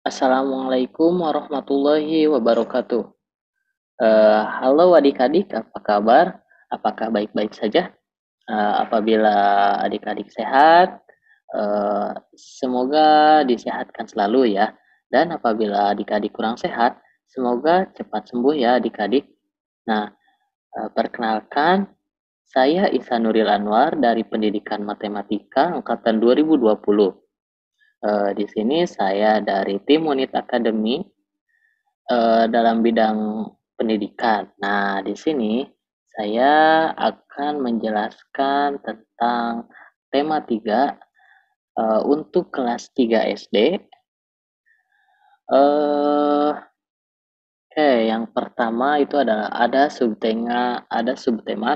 Assalamualaikum warahmatullahi wabarakatuh. Halo adik-adik, apa kabar? Apakah baik-baik saja? Apabila adik-adik sehat, semoga disehatkan selalu ya. Dan apabila adik-adik kurang sehat, semoga cepat sembuh ya adik-adik. Nah, perkenalkan, saya Ihsanuril Anwar dari Pendidikan Matematika Angkatan 2020. Di sini saya dari tim Unit Akademi dalam bidang pendidikan. Nah, di sini saya akan menjelaskan tentang tema 3 untuk kelas 3 SD. Eh, Oke, yang pertama itu adalah ada subtema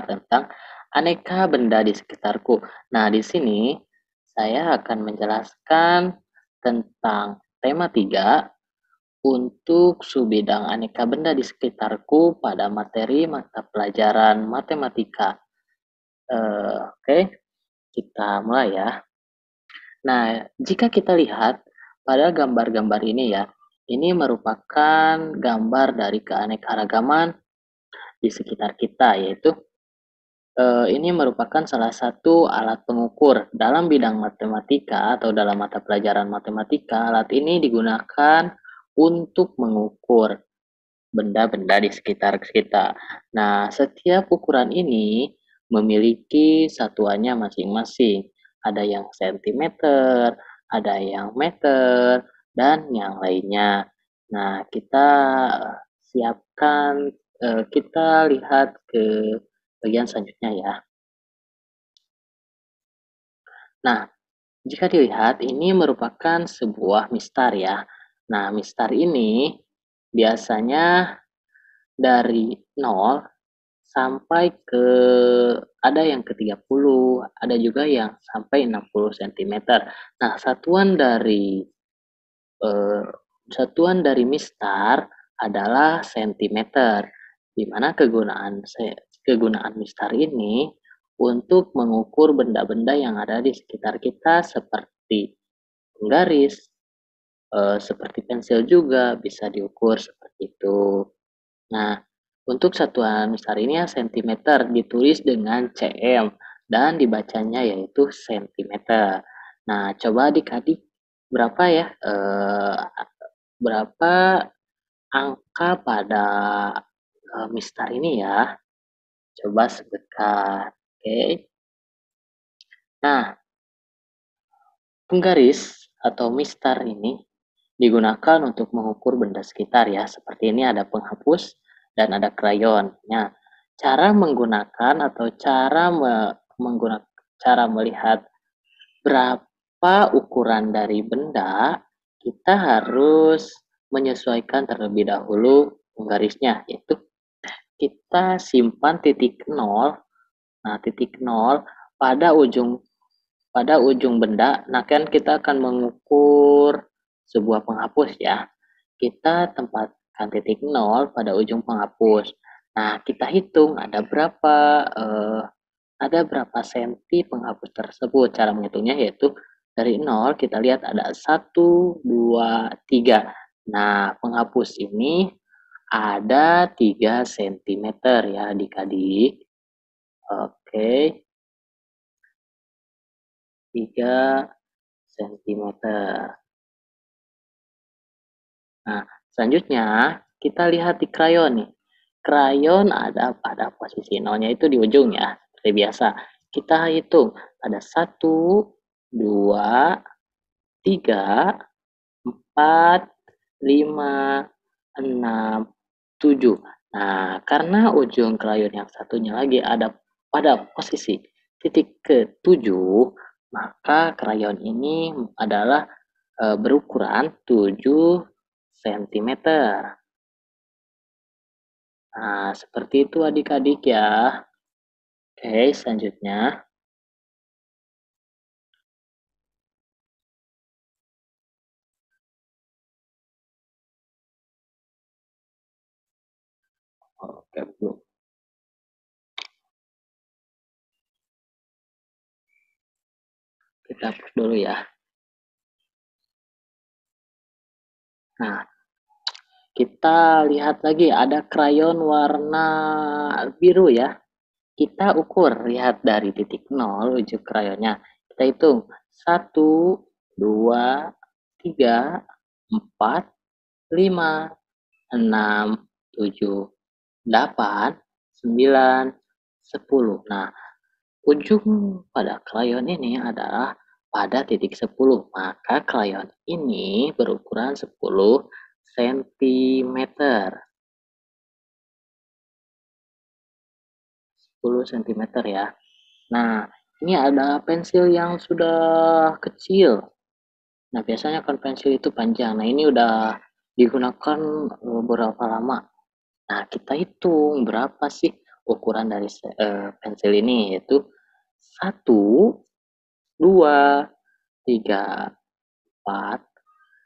tentang aneka benda di sekitarku. Nah, di sini saya akan menjelaskan tentang tema 3 untuk subbidang aneka benda di sekitarku pada materi mata pelajaran matematika. Oke, kita mulai ya. Nah, jika kita lihat pada gambar-gambar ini ya, ini merupakan gambar dari keanekaragaman di sekitar kita, yaitu ini merupakan salah satu alat pengukur dalam bidang matematika atau dalam mata pelajaran matematika. Alat ini digunakan untuk mengukur benda-benda di sekitar kita. Nah, setiap ukuran ini memiliki satuannya masing-masing. Ada yang sentimeter, ada yang meter, dan yang lainnya. Nah, kita lihat ke bagian selanjutnya ya. Nah, jika dilihat ini merupakan sebuah mistar ya. Nah, mistar ini biasanya dari 0 sampai ke ada yang ke 30, ada juga yang sampai 60 cm. Nah, eh, satuan dari mistar adalah sentimeter, di mana kegunaan mistar ini untuk mengukur benda-benda yang ada di sekitar kita seperti garis, seperti pensil juga bisa diukur seperti itu. Nah, untuk satuan besar ini ya sentimeter ditulis dengan cm dan dibacanya yaitu sentimeter. Nah, coba adik-adik berapa ya berapa angka pada mistar ini ya? Coba sebutkan. Oke. Nah, penggaris atau mistar ini digunakan untuk mengukur benda sekitar ya. Seperti ini ada penghapus dan ada krayon. Nah, cara menggunakan atau cara melihat berapa ukuran dari benda, kita harus menyesuaikan terlebih dahulu penggarisnya, yaitu kita simpan titik nol. Nah, titik nol pada ujung benda. Nah, kan kita akan mengukur sebuah penghapus ya. Kita tempatkan titik nol pada ujung penghapus. Nah, kita hitung ada berapa senti penghapus tersebut. Cara menghitungnya yaitu dari nol kita lihat ada 1, 2, 3. Nah, penghapus ini ada 3 cm ya adik-adik. Oke, 3 cm. Nah, selanjutnya kita lihat di krayon nih. Krayon ada pada posisi nolnya itu di ujung ya, seperti biasa. Kita hitung ada 1, 2, 3, 4, 5, 6, 7. Nah, karena ujung krayon yang satunya lagi ada pada posisi titik ke-7, maka krayon ini adalah berukuran 7 cm. Nah, seperti itu adik-adik ya. Oke, selanjutnya. Oke, belum. Kita hapus dulu ya. Nah, kita lihat lagi ada krayon warna biru ya. Kita ukur, lihat dari titik nol ujung krayonnya. Kita hitung. Satu, 2, 3, 4, 5, 6, 7, 8, 9, 10. Nah, ujung pada krayon ini adalah pada titik 10. Maka krayon ini berukuran 10 cm. 10 cm ya. Nah, ini ada pensil yang sudah kecil. Nah, biasanya kan pensil itu panjang. Nah, ini udah digunakan beberapa lama. Nah, kita hitung berapa sih ukuran dari pensil ini, yaitu 1, 2, 3, 4,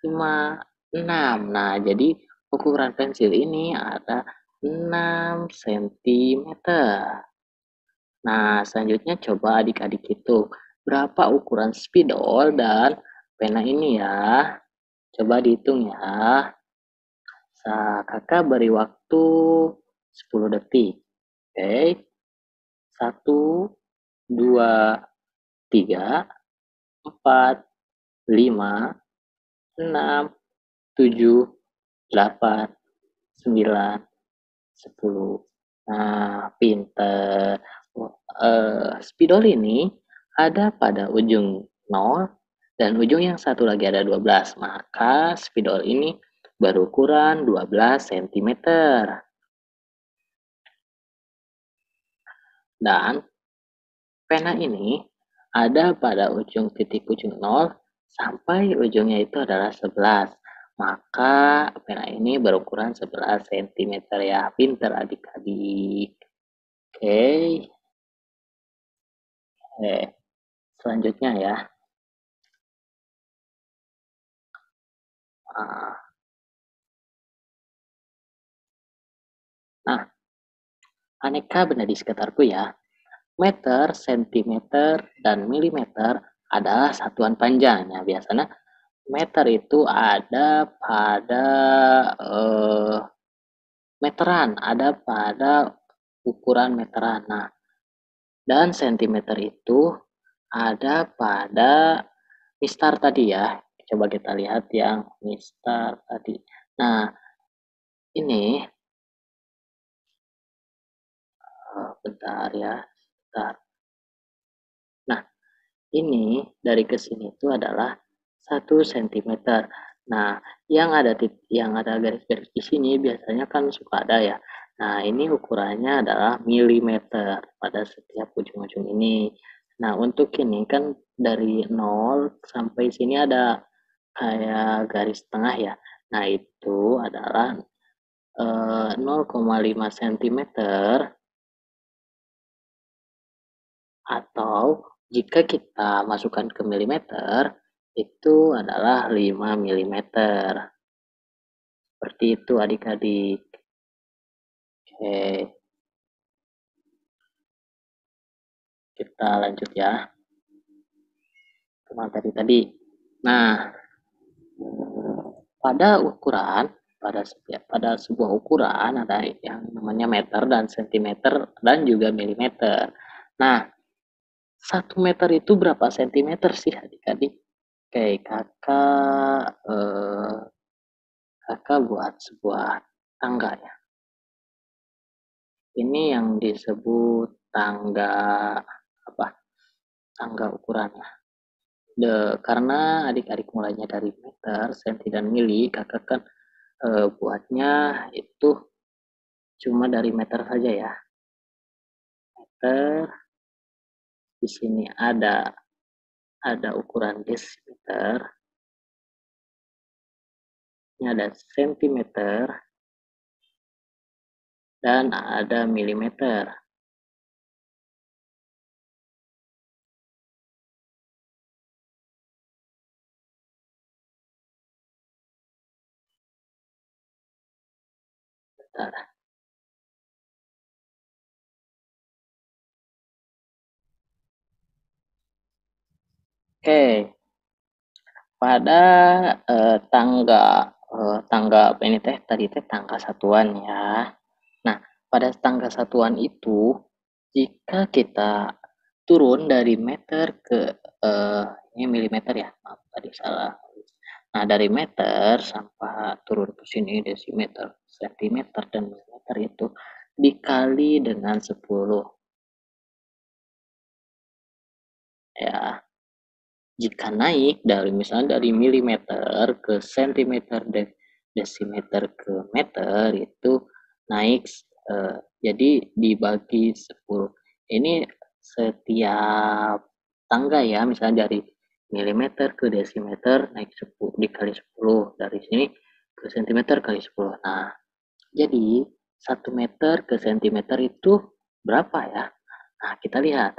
5, 6. Nah, jadi ukuran pensil ini ada 6 cm. Nah, selanjutnya coba adik-adik hitung berapa ukuran spidol dan pena ini ya. Coba dihitung ya. Kakak beri waktu 10 detik. Oke. 1, 2, 3, 4, 5, 6, 7, 8, 9, 10. Nah, pinter. Spidol ini ada pada ujung 0 dan ujung yang satu lagi ada 12. Maka spidol ini berukuran 12 cm. Dan pena ini ada pada ujung titik ujung 0 sampai ujungnya itu adalah 11. Maka pena ini berukuran 11 cm ya. Pinter adik-adik. Oke. Selanjutnya ya. Nah, aneka benda di sekitarku ya. Meter, sentimeter, dan milimeter adalah satuan panjangnya. Biasanya meter itu ada pada meteran, ada pada ukuran meteran. Nah, dan sentimeter itu ada pada mistar tadi ya. Coba kita lihat yang mistar tadi. Nah, ini bentar ya, bentar. Nah, ini dari ke sini itu adalah 1 cm. Nah, yang ada garis-garis di sini biasanya kan suka ada ya. Nah, ini ukurannya adalah milimeter pada setiap ujung-ujung ini. Nah, untuk ini kan dari 0 sampai sini ada kayak garis tengah ya. Nah, itu adalah 0,5 cm atau jika kita masukkan ke milimeter, itu adalah 5 milimeter. Seperti itu adik-adik. Oke, kita lanjut ya. Ke materi tadi. Nah, pada sebuah ukuran ada yang namanya meter dan sentimeter dan juga milimeter. Nah, 1 meter itu berapa sentimeter sih adik-adik? Oke, kakak buat sebuah tangga ya. Ini yang disebut tangga apa? Tangga ukurannya. Karena adik-adik mulainya dari meter, senti dan mili, kakak kan buatnya itu cuma dari meter saja ya. Meter, di sini ada ukuran desimeter, ini ada sentimeter, dan ada milimeter. Bentar. Oke, pada tangga tangga ini teh tadi teh tangga satuan ya. Nah, pada tangga satuan itu jika kita turun dari meter ke ini milimeter ya, maaf tadi salah. Nah, dari meter sampai turun ke sini desimeter, sentimeter, dan milimeter itu dikali dengan 10 ya. Jika naik dari misalnya dari milimeter ke sentimeter dan desimeter ke meter itu naik jadi dibagi 10. Ini setiap tangga ya, misalnya dari milimeter ke desimeter naik 10 dikali 10 dari sini ke sentimeter kali 10. Nah, jadi 1 meter ke sentimeter itu berapa ya? Nah, kita lihat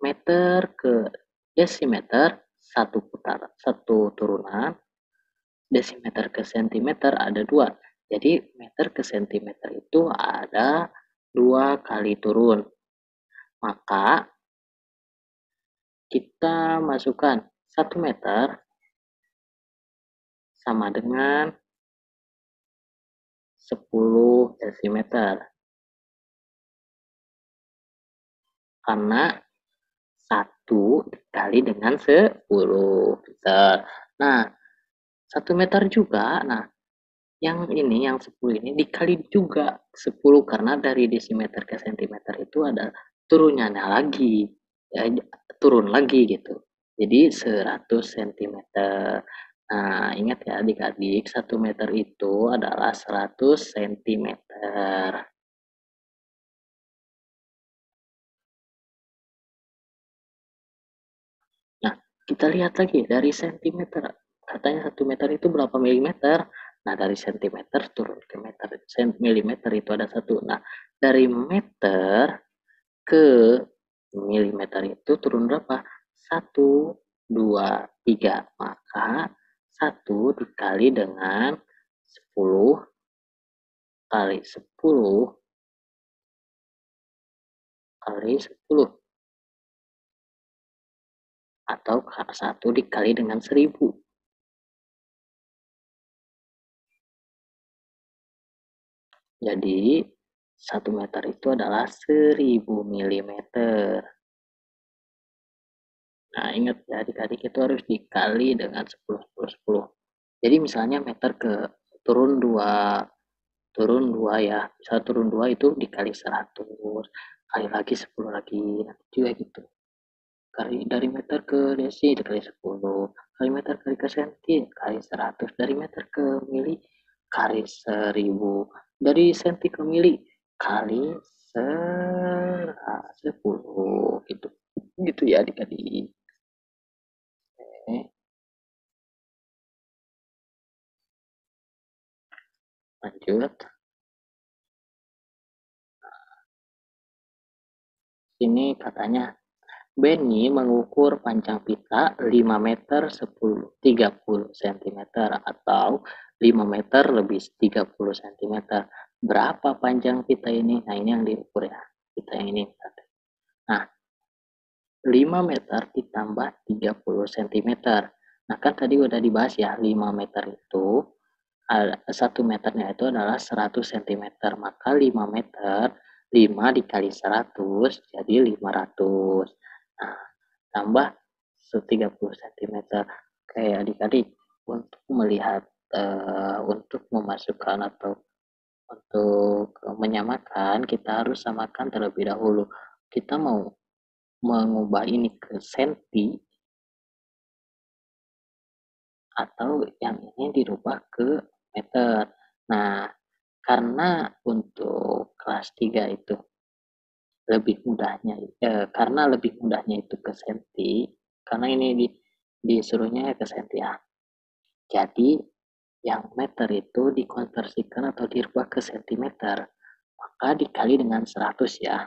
meter ke desimeter satu putaran, satu turunan, desimeter ke sentimeter ada dua. Jadi meter ke sentimeter itu ada 2 kali turun. Maka kita masukkan 1 meter sama dengan 10 desimeter. Karena 1 dikali dengan 10 meter. Nah, 1 meter juga. Nah, yang ini, yang 10 ini dikali juga 10 karena dari desimeter ke sentimeter itu ada turunnya lagi. Ya, turun lagi gitu. Jadi 100 cm. Nah, ingat ya adik-adik, 1 meter itu adalah 100 cm. Nah, kita lihat lagi dari sentimeter. Katanya 1 meter itu berapa milimeter? Nah, dari sentimeter turun ke meter. Milimeter itu ada 1. Nah, dari meter ke milimeter itu turun berapa? 1, 2, 3. Maka 1 dikali dengan 10 kali 10 kali 10. Atau 1 dikali dengan 1000. Jadi 1 meter itu adalah 1000 milimeter. Nah, ingat ya adik-adik itu harus dikali dengan 10, 10, 10. Jadi misalnya meter ke turun 2 ya. Misal turun 2 itu dikali 100, kali lagi 10 lagi. Nanti juga gitu. Kali dari meter ke desi dikali 10, kali meter kali ke senti kali 100, dari meter ke mili kali 1000, dari senti ke mili kali 10 gitu. Gitu ya adik-adik. Oke, lanjut. Ini katanya Benny mengukur panjang pita 5 meter 30 cm atau 5 meter lebih 30 cm. Berapa panjang pita ini? Nah, ini yang diukur ya. Pita yang ini. Nah, 5 meter ditambah 30 cm. Nah, kan tadi udah dibahas ya, 5 meter itu 1 meternya itu adalah 100 cm. Maka 5 meter 5 dikali 100 jadi 500. Nah, tambah 30 cm. Kayak adik-adik untuk melihat untuk memasukkan atau untuk menyamakan kita harus samakan terlebih dahulu. Kita mau mengubah ini ke senti atau yang ini dirubah ke meter. Nah, karena untuk kelas 3 itu lebih mudahnya karena lebih mudahnya itu ke senti, karena ini disuruhnya ke senti ya. Jadi yang meter itu dikonversikan atau dirubah ke sentimeter, maka dikali dengan 100 ya.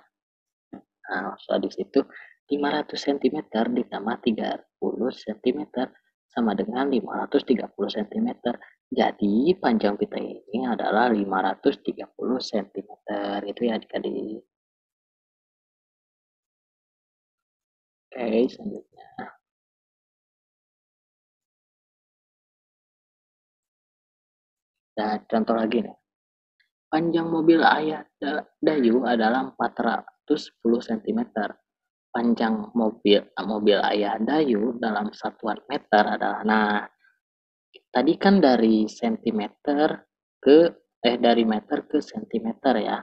Nah, soal di situ 500 cm ditambah 30 cm sama dengan 530 cm. Jadi panjang pita ini adalah 530 cm. Itu ya adik-adik. Oke, selanjutnya. Dan contoh lagi nih, panjang mobil ayah Dayu adalah 410 cm. Panjang mobil ayah Dayu dalam satuan meter adalah, nah, tadi kan dari sentimeter ke dari meter ke sentimeter ya.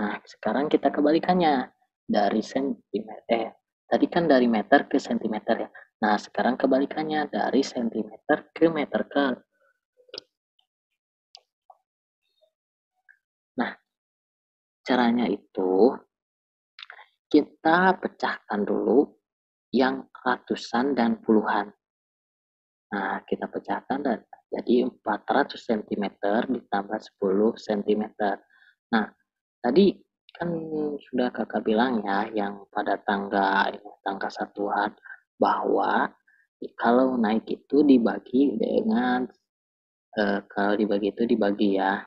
Nah, sekarang kita kebalikannya. Dari sentimeter tadi kan dari meter ke sentimeter ya. Nah, sekarang kebalikannya dari sentimeter ke meter ke. Nah, caranya itu kita pecahkan dulu yang ratusan dan puluhan. Nah, kita pecahkan dan jadi 400 cm ditambah 10 cm. Nah, tadi kan sudah kakak bilang ya, yang pada tangga satuan, bahwa kalau naik itu dibagi dengan, kalau dibagi itu dibagi ya,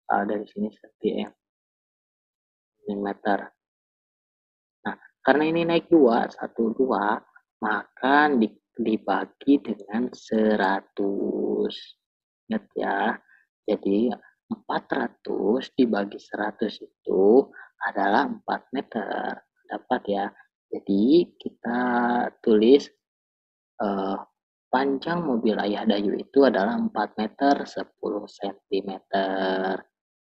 dari sini cm. Nah, karena ini naik 2, 1, 2, maka dibagi dengan 100. Ingat ya. Jadi 400 dibagi 100 itu adalah 4 meter. Dapat ya. Jadi kita tulis eh, panjang mobil ayah Dayu itu adalah 4 meter 10 cm.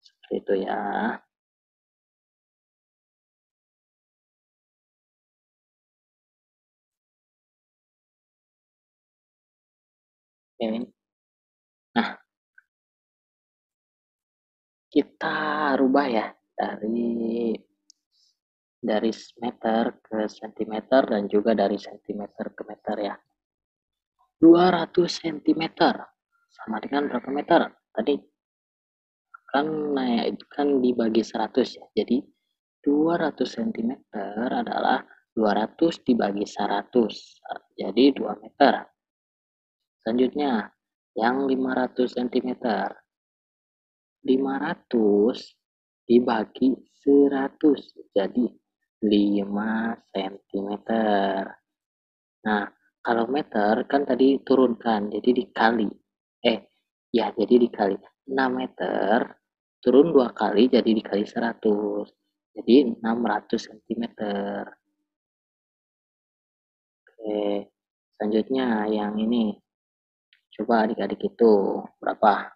Seperti itu ya. Oke. Nah, kita rubah ya dari meter ke sentimeter dan juga dari sentimeter ke meter ya. 200 cm sama dengan berapa meter? Tadi kan naik kan dibagi 100 ya. Jadi 200 cm adalah 200 dibagi 100. Jadi 2 meter. Selanjutnya yang 500 cm. 500 dibagi 100 jadi 5 cm. Nah, kalau meter kan tadi turunkan, jadi dikali. Eh, ya jadi dikali. 6 meter turun 2 kali jadi dikali 100. Jadi 600 cm. Oke, selanjutnya yang ini. Coba adik-adik itu berapa?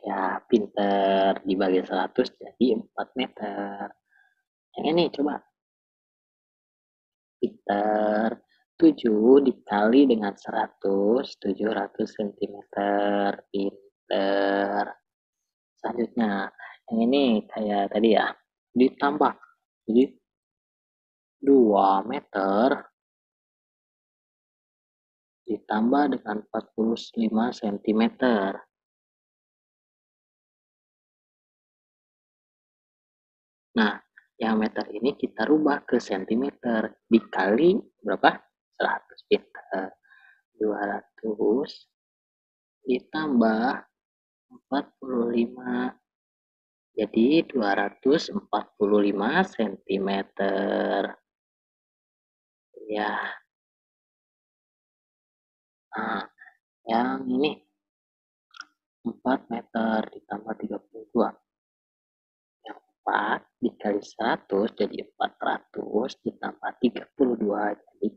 Ya, pinter. Dibagi 100 jadi 4 meter. Yang ini coba. Pinter. 7 dikali dengan 100, 700 cm. Pinter. Selanjutnya, yang ini kayak tadi ya, ditambah. Jadi 2 meter ditambah dengan 45 cm. Nah, yang meter ini kita rubah ke centimeter. Dikali berapa? 100 pinter. 200 ditambah 45. Jadi 245 cm. Ya, nah yang ini 4 meter ditambah 32. Yang 4 dikali 100 jadi 400 ditambah 32 jadi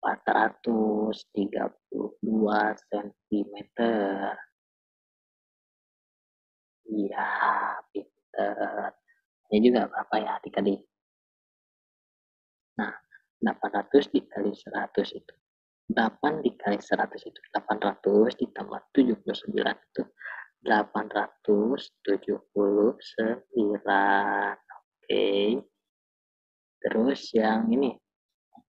432 cm. Iya, pinter. Ini juga berapa ya adik-adik? Nah, 800 dikali 100 itu. 8 dikali 100 itu 800 ditambah 79 itu 879. Oke. Terus yang ini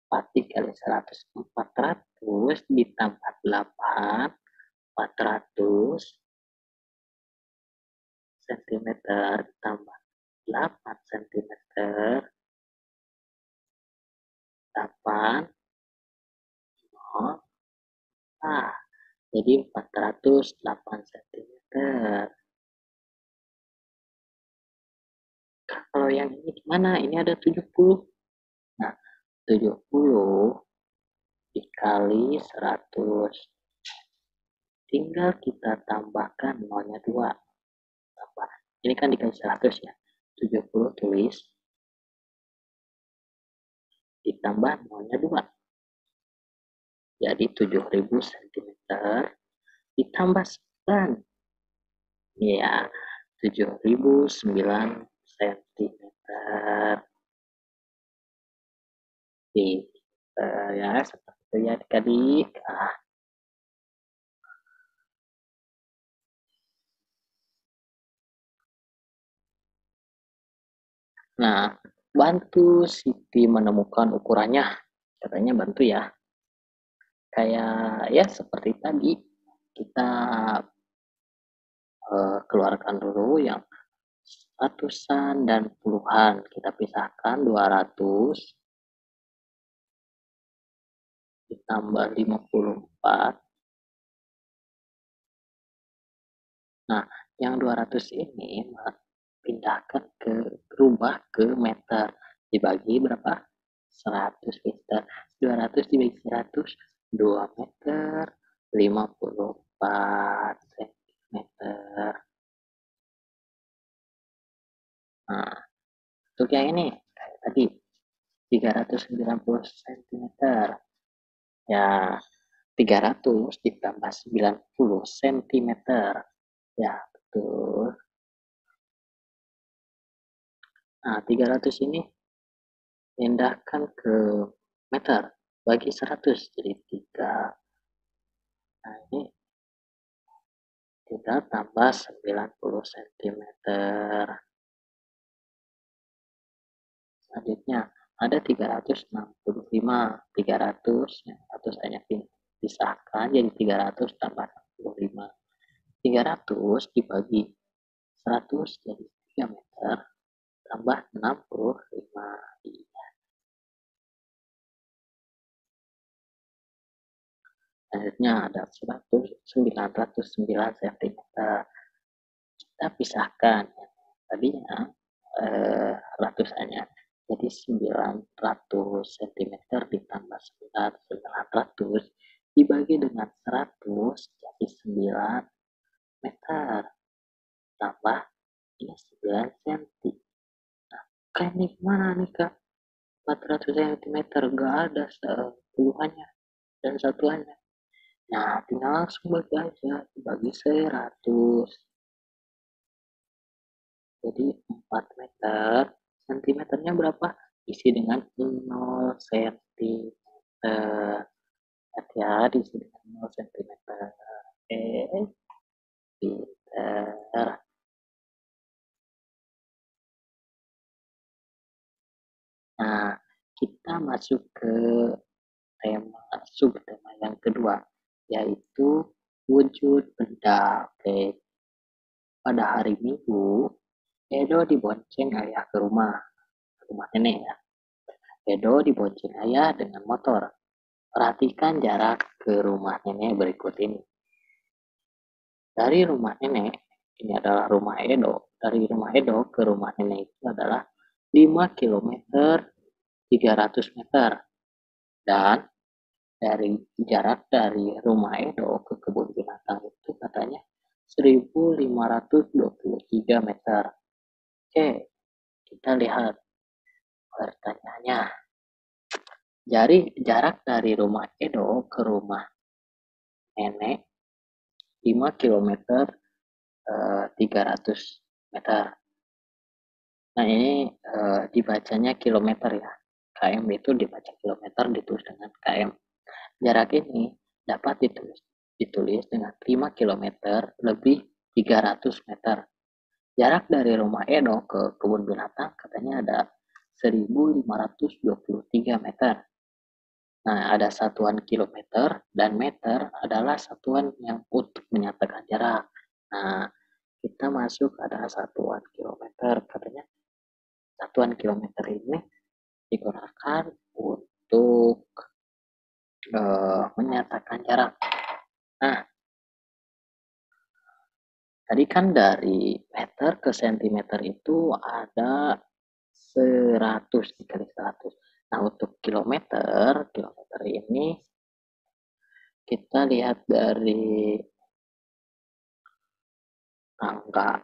4 dikali 100 400 ditambah 8 400 cm ditambah 8 cm 8 oh, ah, jadi 408 cm. Kalau yang ini gimana? Ini ada 70. Nah, 70 dikali 100 tinggal kita tambahkan nolnya 2. Tambah. Ini kan dikasih 100 ya. 70 tulis ditambah nolnya 2. Jadi 7.000 cm ditambah 9. Ya, 7.009 cm. Ya, seperti itu ya adik-adik. Nah, bantu Siti menemukan ukurannya. Katanya bantu ya. Kayak ya seperti tadi, kita keluarkan dulu yang ratusan dan puluhan. Kita pisahkan 200 ditambah 54. Nah, yang 200 ini pindahkan rubah ke meter. Dibagi berapa? 100 meter. 200 dibagi 100, 2 meter 54 cm. Nah, untuk yang ini kayak tadi 390 cm. Ya, 300 ditambah 90 cm. Ya, betul. Nah, 300 ini pindahkan ke meter. Bagi 100 jadi 3. Nah, ini kita tambah 90 cm. Selanjutnya, ada 365. 300, yang 100 hanya pisahkan jadi 300 tambah 65. 300 dibagi 100 jadi 3 meter tambah 65. Selanjutnya ada 909 cm. Kita pisahkan. Tadinya ratusannya. Jadi 900 cm ditambah 900 dibagi dengan 100 jadi 9 meter. Tambah ini 9 cm. Nah, kan ini gimana nih kak? 400 cm gak ada puluhannya dan satuannya. Nah, tinggal langsung bagi aja. Dibagi 100. Jadi 4 meter. Sentimeternya berapa? Isi dengan 0 cm. Hati-hati isi dengan 0 cm. Pinter. Nah, kita masuk ke subtema yang kedua, yaitu wujud benda. Oke. Pada hari Minggu, Edo dibonceng ayah ke rumah nenek ya. Edo dibonceng ayah dengan motor. Perhatikan jarak ke rumah nenek berikut ini. Dari rumah nenek, ini adalah rumah Edo. Dari rumah Edo ke rumah nenek itu adalah 5 km 300 meter. Dan dari jarak dari rumah Edo ke kebun binatang itu katanya 1523 meter. Oke, kita lihat pertanyaannya. Jarak dari rumah Edo ke rumah nenek 5 km 300 meter. Nah, ini dibacanya kilometer ya. KM itu dibaca kilometer, ditulis dengan KM. Jarak ini dapat ditulis dengan 5 kilometer lebih 300 meter. Jarak dari rumah Edo ke kebun binatang katanya ada 1523 meter. Nah, ada satuan kilometer dan meter adalah satuan yang untuk menyatakan jarak. Nah, kita masuk ada satuan kilometer. Katanya satuan kilometer ini digunakan untuk menyatakan jarak. Nah, tadi kan dari meter ke sentimeter itu ada 100 dikali 100. Nah, untuk kilometer ini kita lihat dari angka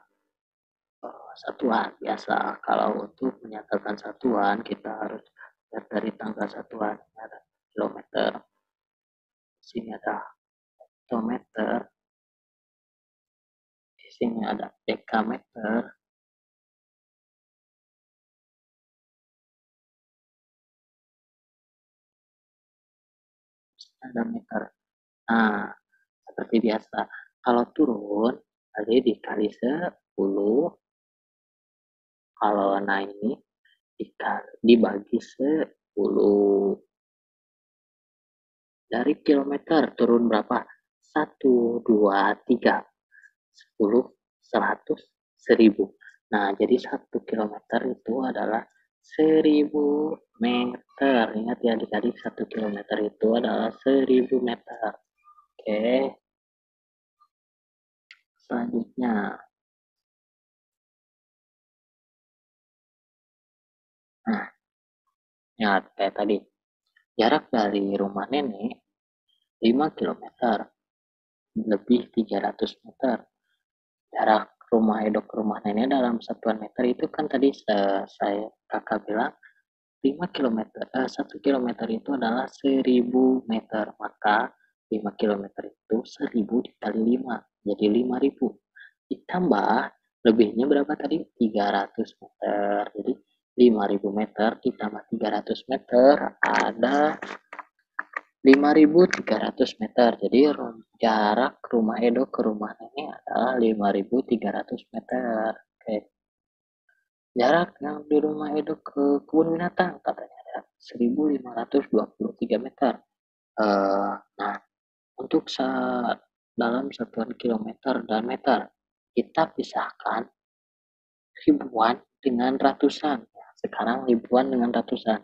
satuan. Biasa kalau untuk menyatakan satuan kita harus lihat dari tanggal satuan. Ada kilometer, di sini ada kilometer, di sini ada dekameter, ada meter. Nah, seperti biasa, kalau turun tadi dikali 10, kalau naik ini dibagi 10. Dari kilometer turun berapa? 1, 2, 3, 10, 100, 1000. Nah, jadi 1 kilometer itu adalah 1000 meter. Ingat ya, adik-adik, 1 kilometer itu adalah 1000 meter. Oke, selanjutnya. Nah, ingat kayak tadi. Jarak dari rumah nenek 5 kilometer, lebih 300 meter. Jarak rumah Edo ke rumah nenek dalam satuan meter itu kan tadi saya kakak bilang 5 kilometer, 1 kilometer itu adalah 1000 meter, maka 5 kilometer itu 1000 dikali 5, jadi 5000. Ditambah lebihnya berapa tadi? 300 meter. Jadi 5000 meter ditambah 300 meter ada 5.300 meter. Jadi jarak rumah Edo ke rumah nenek adalah 5.300 meter. Oke. Jarak yang di rumah Edo ke kebun binatang katanya ada 1.523 meter. Nah, untuk dalam satuan kilometer dan meter, kita pisahkan ribuan dengan ratusan. Sekarang ribuan dengan ratusan.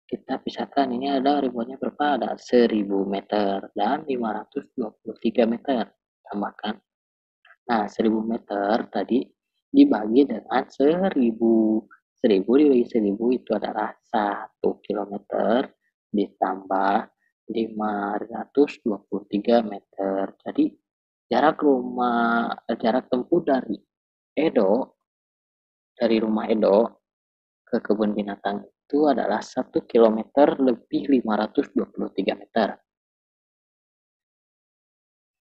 Kita pisahkan, ini ada ribuannya berapa? Ada 1000 meter dan 523 meter. Tambahkan. Nah, 1000 meter tadi dibagi dengan 1000. 1000 dibagi 1000 itu adalah 1 kilometer ditambah 523 meter. Jadi jarak tempuh dari rumah Edo ke kebun binatang itu adalah 1 kilometer lebih 523 meter.